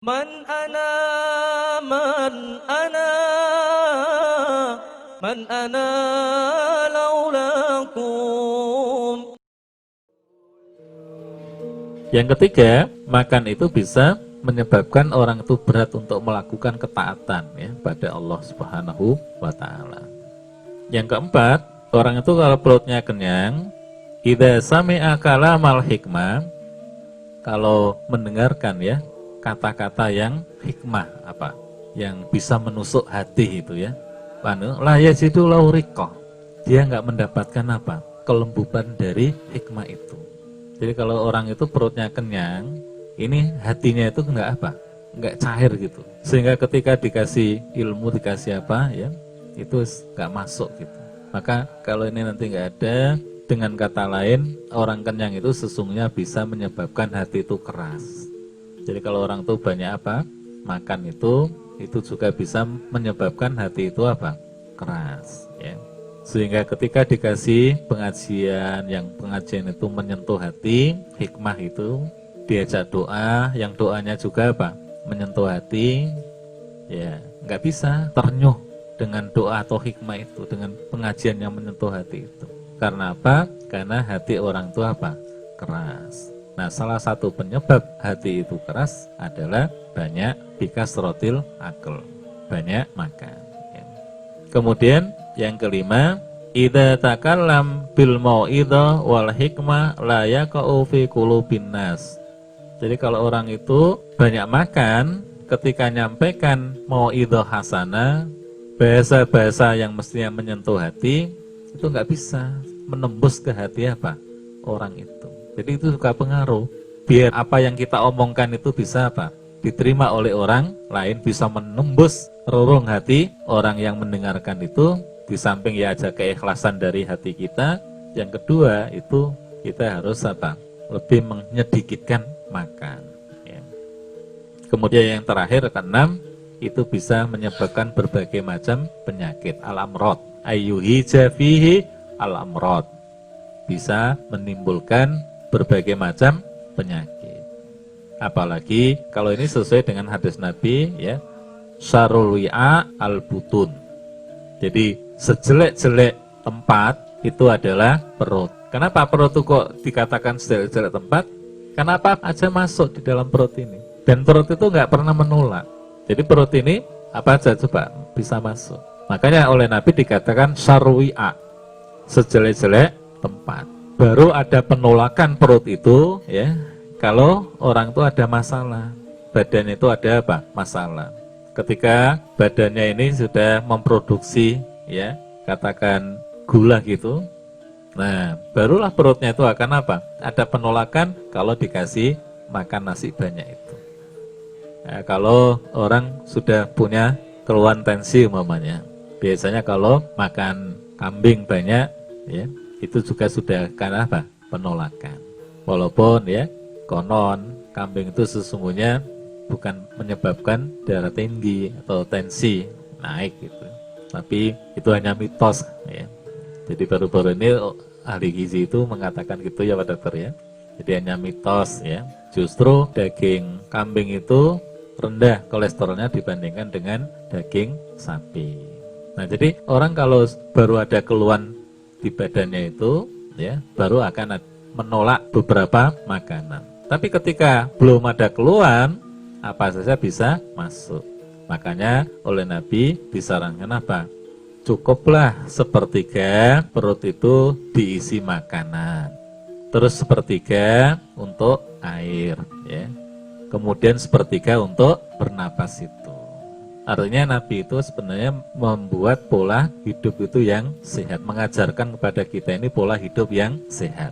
Man ana, man ana, man ana laulakum. Yang ketiga, makan itu bisa menyebabkan orang itu berat untuk melakukan ketaatan ya pada Allah Subhanahu wa taala. Yang keempat, orang itu kalau perutnya kenyang, idza sami'a kalamal hikmah, kalau mendengarkan ya kata-kata yang hikmah apa? Yang bisa menusuk hati itu ya. La yajidu lahu riqqah. Dia nggak mendapatkan apa? Kelembuban dari hikmah itu. Jadi kalau orang itu perutnya kenyang, ini hatinya itu nggak apa? Nggak cair gitu. Sehingga ketika dikasih ilmu, dikasih apa ya, itu nggak masuk gitu. Maka kalau ini nanti nggak ada, dengan kata lain, orang kenyang itu sesungguhnya bisa menyebabkan hati itu keras. Jadi kalau orang tuh banyak apa? Makan itu juga bisa menyebabkan hati itu apa? Keras ya. Sehingga ketika dikasih pengajian, yang pengajian itu menyentuh hati, hikmah itu, diajak doa, yang doanya juga apa? Menyentuh hati, ya nggak bisa ternyuh dengan doa atau hikmah itu, dengan pengajian yang menyentuh hati itu. Karena apa? Karena hati orang itu apa? Keras. Nah, salah satu penyebab hati itu keras adalah banyak bikasrotil akal, banyak makan. Ya. Kemudian yang kelima, idza takallam bil mau'idhah wal hikmah la yaqa'u fi qulubin nas. Jadi kalau orang itu banyak makan, ketika nyampaikan mau'idhah hasanah, bahasa-bahasa yang mestinya menyentuh hati, itu nggak bisa menembus ke hati apa? Orang itu. Jadi itu juga pengaruh. Biar apa yang kita omongkan itu bisa apa? Diterima oleh orang lain, bisa menembus relung hati orang yang mendengarkan itu. Di samping ya aja keikhlasan dari hati kita. Yang kedua itu kita harus apa? Lebih menyedikitkan makan. Ya. Kemudian yang terakhir keenam, itu bisa menyebabkan berbagai macam penyakit al-amrod. Ayyuhi jafihi al-amrod. Bisa menimbulkan berbagai macam penyakit. Apalagi kalau ini sesuai dengan hadis Nabi ya, syarul wi'a al-butun. Jadi sejelek-jelek tempat itu adalah perut. Kenapa perut itu kok dikatakan sejelek-jelek tempat? Karena apa aja masuk di dalam perut ini. Dan perut itu nggak pernah menolak. Jadi perut ini apa aja coba bisa masuk. Makanya oleh Nabi dikatakan syarul wi'a, sejelek-jelek tempat. Baru ada penolakan perut itu ya kalau orang itu ada masalah, badan itu ada apa? Masalah. Ketika badannya ini sudah memproduksi ya katakan gula gitu, nah barulah perutnya itu akan apa? Ada penolakan kalau dikasih makan nasi banyak itu. Nah, kalau orang sudah punya keluhan tensi umpamanya, biasanya kalau makan kambing banyak ya, itu juga sudah karena apa? Penolakan. Walaupun ya konon kambing itu sesungguhnya bukan menyebabkan darah tinggi atau tensi naik gitu, tapi itu hanya mitos ya. Jadi baru-baru ini ahli gizi itu mengatakan gitu ya Pak Dokter ya. Jadi hanya mitos ya. Justru daging kambing itu rendah kolesterolnya dibandingkan dengan daging sapi. Nah jadi orang kalau baru ada keluhan di badannya itu ya baru akan menolak beberapa makanan. Tapi ketika belum ada keluhan, apa saja bisa masuk. Makanya oleh Nabi disarankan apa? Cukuplah sepertiga perut itu diisi makanan. Terus sepertiga untuk air ya. Kemudian sepertiga untuk bernapas itu. Artinya Nabi itu sebenarnya membuat pola hidup itu yang sehat, mengajarkan kepada kita ini pola hidup yang sehat.